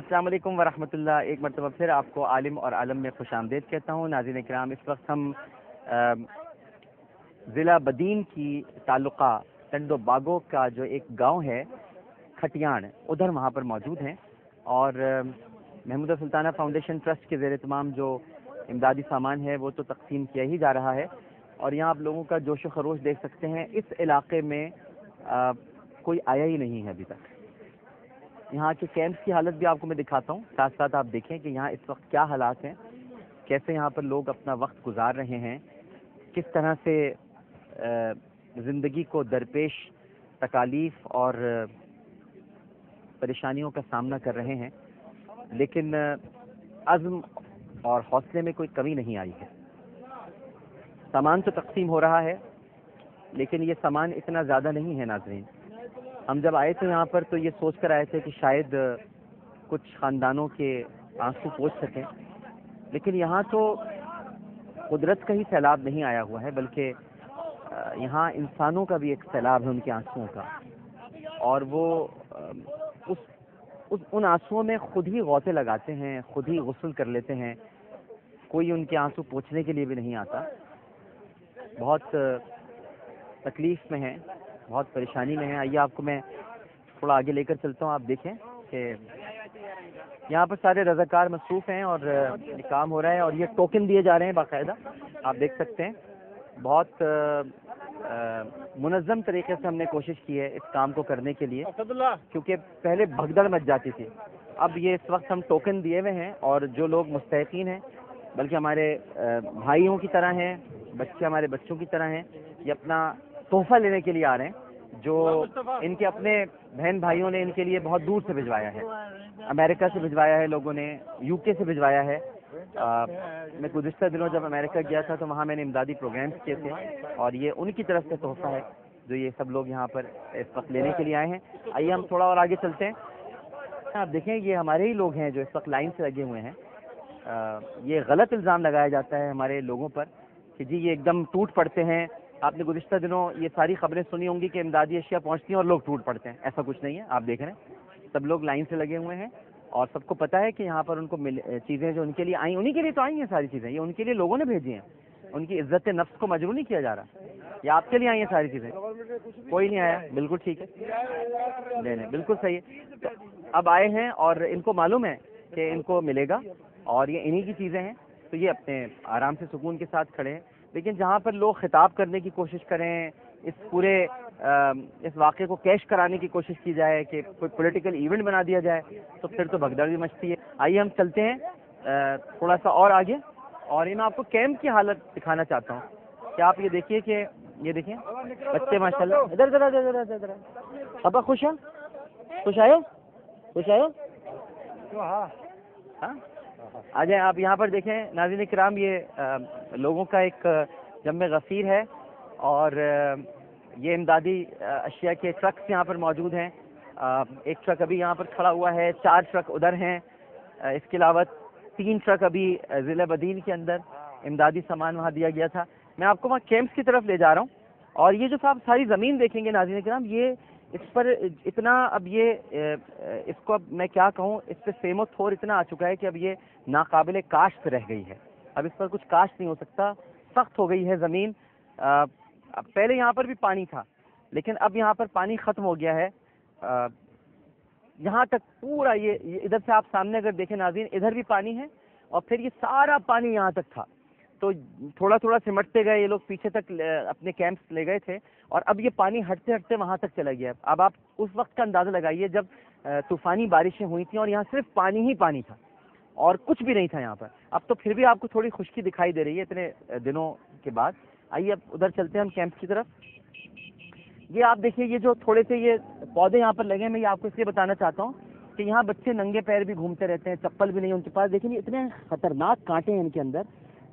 السلام علیکم ورحمۃ اللہ. ایک مرتبہ پھر آپ کو عالم اور عالم میں خوش آمدید کہتا ہوں. ناظرین کرام, اس وقت ہم ضلع بدین کی تعلقہ ٹنڈو باگو کا جو ایک گاؤں ہے کھٹیان, ادھر وہاں پر موجود ہیں, اور محمود سلطانہ فاؤنڈیشن ٹرسٹ کے زیر اہتمام جو امدادی سامان ہے وہ تو تقسیم کیا ہی جا رہا ہے, اور یہاں آپ لوگوں کا جوش و خروش دیکھ سکتے ہیں. اس علاقے میں کوئی آیا ہی نہیں ہے ابھی تک. یہاں کے کیمپس کی حالت بھی آپ کو میں دکھاتا ہوں, ساتھ ساتھ آپ دیکھیں کہ یہاں اس وقت کیا حالات ہیں, کیسے یہاں پر لوگ اپنا وقت گزار رہے ہیں, کس طرح سے زندگی کو درپیش تکالیف اور پریشانیوں کا سامنا کر رہے ہیں, لیکن عزم اور حوصلے میں کوئی کمی نہیں آئی ہے. سامان تو تقسیم ہو رہا ہے, لیکن یہ سامان اتنا زیادہ نہیں ہے. ناظرین, ہم جب آئے تھے یہاں پر تو یہ سوچ کر آئے تھے کہ شاید کچھ خاندانوں کے آنسو پوچھ سکیں, لیکن یہاں تو قدرت کا ہی سیلاب نہیں آیا ہوا ہے, بلکہ یہاں انسانوں کا بھی ایک سیلاب ہے ان کے آنسوؤں کا, اور وہ ان آنسوؤں میں خود ہی غوطے لگاتے ہیں, خود ہی غسل کر لیتے ہیں. کوئی ان کے آنسو پوچھنے کے لیے بھی نہیں آتا. بہت تکلیف میں ہیں, بہت پریشانی میں ہیں. آئیے آپ کو میں تھوڑا آگے لے کر چلتا ہوں. آپ دیکھیں کہ یہاں پر سارے رضاکار مصروف ہیں اور یہ کام ہو رہا ہے, اور یہ ٹوکن دیے جا رہے ہیں باقاعدہ. آپ دیکھ سکتے ہیں بہت منظم طریقے سے ہم نے کوشش کی ہے اس کام کو کرنے کے لیے, کیونکہ پہلے بھگدڑ مچ جاتی تھی. اب یہ اس وقت ہم ٹوکن دیے ہوئے ہیں, اور جو لوگ مستحقین ہیں, بلکہ ہمارے بھائیوں کی طرح ہیں, بچے ہمارے بچوں کی طرح ہیں, یہ اپنا تحفہ لینے کے لیے آ رہے ہیں, جو ان کے اپنے بہن بھائیوں نے ان کے لیے بہت دور سے بھجوایا ہے. امریکہ سے بھجوایا ہے لوگوں نے, یو کے سے بھجوایا ہے. میں گزشتہ دنوں جب امریکہ گیا تھا تو وہاں میں نے امدادی پروگرامس کیے تھے, اور یہ ان کی طرف سے تحفہ ہے جو یہ سب لوگ یہاں پر اس وقت لینے کے لیے آئے ہیں. آئیے ہم تھوڑا اور آگے چلتے ہیں. آپ دیکھیں یہ ہمارے ہی لوگ ہیں جو اس وقت لائن سے لگے ہوئے ہیں. یہ غلط الزام لگایا جاتا ہے ہمارے لوگوں پر کہ جی یہ ایک دم ٹوٹ پڑتے ہیں. آپ نے گزشتہ دنوں یہ ساری خبریں سنی ہوں گی کہ امدادی اشیاء پہنچتی ہیں اور لوگ ٹوٹ پڑتے ہیں. ایسا کچھ نہیں ہے. آپ دیکھ رہے ہیں سب لوگ لائن سے لگے ہوئے ہیں, اور سب کو پتہ ہے کہ یہاں پر ان کو چیزیں جو ان کے لیے آئیں, انہی کے لیے تو آئی ہیں ساری چیزیں, یہ ان کے لیے لوگوں نے بھیجی ہیں. ان کی عزت نفس کو مجروح نہیں کیا جا رہا. یہ آپ کے لیے آئی ہیں ساری چیزیں. کوئی نہیں آیا, بالکل ٹھیک ہے, نہیں نہیں بالکل صحیح ہے. تو اب آئے ہیں اور ان کو معلوم ہے کہ ان کو ملے گا, اور یہ انہی کی چیزیں ہیں, تو یہ اپنے آرام سے سکون کے ساتھ کھڑے ہیں. لیکن جہاں پر لوگ خطاب کرنے کی کوشش کریں, اس پورے اس واقعے کو کیش کرانے کی کوشش کی جائے, کہ کوئی پولیٹیکل ایونٹ بنا دیا جائے, تو پھر تو بھگدڑ بھی مچتی ہے. آئیے ہم چلتے ہیں تھوڑا سا اور آگے, اور میں آپ کو کیمپ کی حالت دکھانا چاہتا ہوں. کیا آپ یہ دیکھیے کہ یہ دیکھیں بچے ماشاء اللہ, ادھر ادھر ادھر ادھر ادھر. ابا خوش ہیں, خوش آئے ہو, خوش آئے ہو, ہاں آ جائیں. آپ یہاں پر دیکھیں ناظرین کرام, یہ لوگوں کا ایک جمع غفیر ہے, اور یہ امدادی اشیاء کے ٹرکس یہاں پر موجود ہیں. ایک ٹرک ابھی یہاں پر کھڑا ہوا ہے, 4 ٹرک ادھر ہیں, اس کے علاوہ 3 ٹرک ابھی ضلع بدین کے اندر امدادی سامان وہاں دیا گیا تھا. میں آپ کو وہاں کیمپس کی طرف لے جا رہا ہوں, اور یہ جو صاحب ساری زمین دیکھیں گے ناظرین کرام, یہ اس پر اتنا اب یہ اس کو اب میں کیا کہوں, اس پہ سیم و تھور اتنا آ چکا ہے کہ اب یہ ناقابل کاشت رہ گئی ہے. اب اس پر کچھ کاشت نہیں ہو سکتا, سخت ہو گئی ہے زمین. پہلے یہاں پر بھی پانی تھا, لیکن اب یہاں پر پانی ختم ہو گیا ہے. یہاں تک پورا یہ ادھر سے آپ سامنے اگر دیکھیں ناظرین, ادھر بھی پانی ہے, اور پھر یہ سارا پانی یہاں تک تھا. تو تھوڑا تھوڑا سمٹتے گئے یہ لوگ, پیچھے تک اپنے کیمپس لے گئے تھے, اور اب یہ پانی ہٹتے ہٹتے وہاں تک چلا گیا. اب آپ اس وقت کا اندازہ لگائیے جب طوفانی بارشیں ہوئی تھیں اور یہاں صرف پانی ہی پانی تھا اور کچھ بھی نہیں تھا یہاں پر. اب تو پھر بھی آپ کو تھوڑی خشکی دکھائی دے رہی ہے اتنے دنوں کے بعد. آئیے اب ادھر چلتے ہیں ہم کیمپس کی طرف. یہ آپ دیکھیے یہ جو تھوڑے سے یہ پودے یہاں پر لگے ہیں, میں یہ آپ کو اس لیے بتانا چاہتا ہوں کہ یہاں بچے ننگے پیر بھی گھومتے رہتے ہیں, چپل بھی نہیں ان کے پاس. دیکھیں یہ اتنے خطرناک کانٹے ہیں ان کے اندر,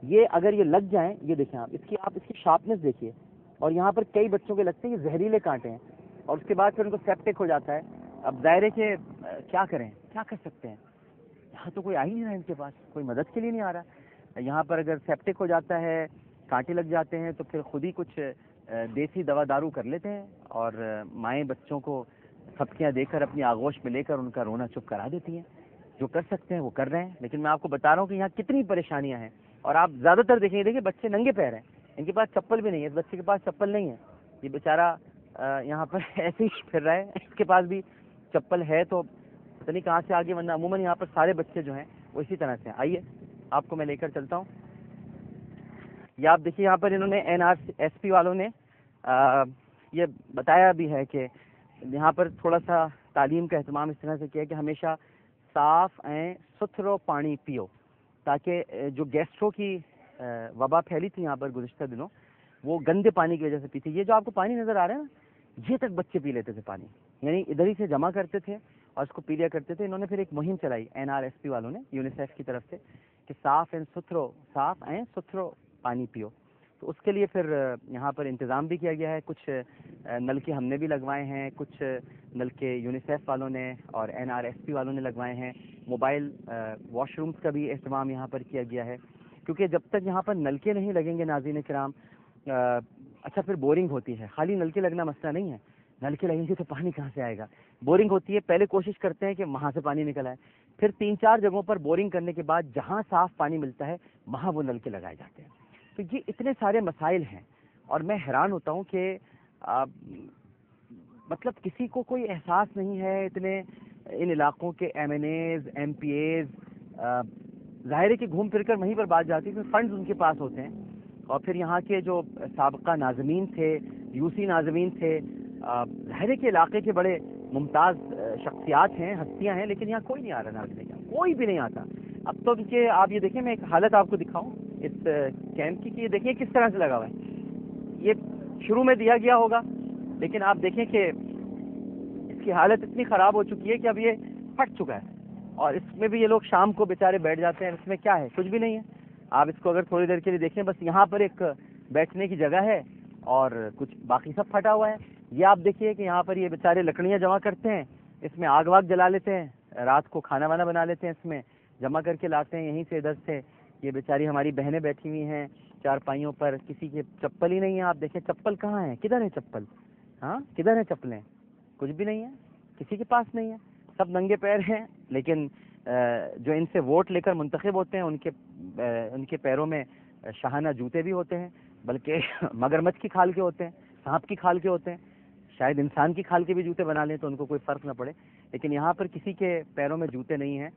یہ اگر یہ لگ جائیں, یہ دیکھیں آپ اس کی شارپنیس دیکھیے, اور یہاں پر کئی بچوں کے لگتے ہیں یہ زہریلے کانٹے ہیں, اور اس کے بعد پھر ان کو سیپٹک ہو جاتا ہے. اب دائرے کے کیا کریں, کیا کر سکتے ہیں, یہاں تو کوئی آ ہی نہیں رہا ان کے پاس, کوئی مدد کے لیے نہیں آ رہا. یہاں پر اگر سیپٹک ہو جاتا ہے, کانٹے لگ جاتے ہیں, تو پھر خود ہی کچھ دیسی دوا دارو کر لیتے ہیں, اور مائیں بچوں کو تھپکیاں دے کر اپنی آغوش میں لے کر ان کا رونا چپ کرا دیتی ہیں. جو کر سکتے ہیں وہ کر رہے ہیں، لیکن میں آپ کو بتا رہا ہوں کہ یہاں کتنی پریشانیاں ہیں. اور آپ زیادہ تر دیکھیں گے، دیکھیے بچے ننگے پیر ہیں، ان کے پاس چپل بھی نہیں ہے. اس بچے کے پاس چپل نہیں ہے، یہ بیچارہ یہاں پر ایسے ہی پھر رہا ہے. اس کے پاس بھی چپل ہے تو پتہ نہیں کہاں سے آگے، ورنہ عموماً یہاں پر سارے بچے جو ہیں وہ اسی طرح سے ہیں. آئیے آپ کو میں لے کر چلتا ہوں. یہ آپ دیکھیے یہاں پر انہوں نے NRSP والوں نے یہ بتایا بھی ہے کہ یہاں پر تھوڑا سا تعلیم کا اہتمام اس طرح سے کیا کہ ہمیشہ صاف ستھرو پانی پیو، تاکہ جو گیسٹرو کی وبا پھیلی تھی یہاں پر گزشتہ دنوں، وہ گندے پانی کی وجہ سے پی تھی. یہ جو آپ کو پانی نظر آ رہا ہے نا، یہ تک بچے پی لیتے تھے پانی، یعنی ادھر ہی سے جمع کرتے تھے اور اس کو پی لیا کرتے تھے. انہوں نے پھر ایک مہم چلائی NRSP والوں نے، یونیسیف کی طرف سے، کہ صاف ستھرو پانی پیو. تو اس کے لیے پھر یہاں پر انتظام بھی کیا گیا ہے. کچھ نلکے ہم نے بھی لگوائے ہیں، کچھ نلکے یونیسیف والوں نے اور NRSP والوں نے لگوائے ہیں. موبائل واش رومز کا بھی اہتمام یہاں پر کیا گیا ہے، کیونکہ جب تک یہاں پر نلکے نہیں لگیں گے ناظرین کرام، اچھا پھر بورنگ ہوتی ہے. خالی نلکے لگنا مسئلہ نہیں ہے، نلکے لگیں گے تو پانی کہاں سے آئے گا؟ بورنگ ہوتی ہے، پہلے کوشش کرتے ہیں کہ وہاں سے پانی نکل آئے، پھر 3-4 جگہوں پر بورنگ کرنے کے بعد جہاں صاف پانی ملتا ہے وہاں وہ نلکے لگائے جاتے ہیں. تو یہ اتنے سارے مسائل ہیں، اور میں حیران ہوتا ہوں کہ مطلب کسی کو کوئی احساس نہیں ہے. اتنے ان علاقوں کے MNAs MPAs ظاہر ہے کہ گھوم پھر کر وہیں پر بات جاتی ہے، فنڈز ان کے پاس ہوتے ہیں. اور پھر یہاں کے جو سابقہ ناظمین تھے، UC ناظمین تھے، ظاہر ہے کہ علاقے کے بڑے ممتاز شخصیات ہیں، ہستیاں ہیں، لیکن یہاں کوئی نہیں آ رہا ناظرین، کوئی بھی نہیں آتا. اب تو کہ آپ یہ دیکھیں، میں ایک حالت آپ کو دکھاؤں اس کیمپ کی، کہ یہ دیکھیں کس طرح سے لگا ہوا ہے. یہ شروع میں دیا گیا ہوگا، لیکن آپ دیکھیں کہ اس کی حالت اتنی خراب ہو چکی ہے کہ اب یہ پھٹ چکا ہے. اور اس میں بھی یہ لوگ شام کو بیچارے بیٹھ جاتے ہیں. اس میں کیا ہے؟ کچھ بھی نہیں ہے. آپ اس کو اگر تھوڑی دیر کے لیے دیکھیں، بس یہاں پر ایک بیٹھنے کی جگہ ہے اور کچھ باقی سب پھٹا ہوا ہے. یہ آپ دیکھیے کہ یہاں پر یہ بیچارے لکڑیاں جمع کرتے ہیں، اس میں آگ واگ جلا لیتے ہیں، رات کو کھانا وانا بنا لیتے ہیں، اس میں جمع کر کے لاتے ہیں یہیں سے ادھر سے. یہ بیچاری ہماری بہنیں بیٹھی ہوئی ہیں چارپائیوں پر، کسی کے چپل ہی نہیں ہے. آپ دیکھیں چپل کہاں ہے؟ کدھر ہے چپل؟ ہاں کدھر ہے چپلیں؟ کچھ بھی نہیں ہے، کسی کے پاس نہیں ہے. سب ننگے پیر ہیں. لیکن جو ان سے ووٹ لے کر منتخب ہوتے ہیں ان کے پیروں میں شاہانہ جوتے بھی ہوتے ہیں، بلکہ مگرمچھ کی کھال کے ہوتے ہیں، سانپ کی کھال کے ہوتے ہیں. شاید انسان کی کھال کے بھی جوتے بنا لیں تو ان کو کوئی فرق نہ پڑے، لیکن یہاں پر کسی کے پیروں میں جوتے نہیں ہیں.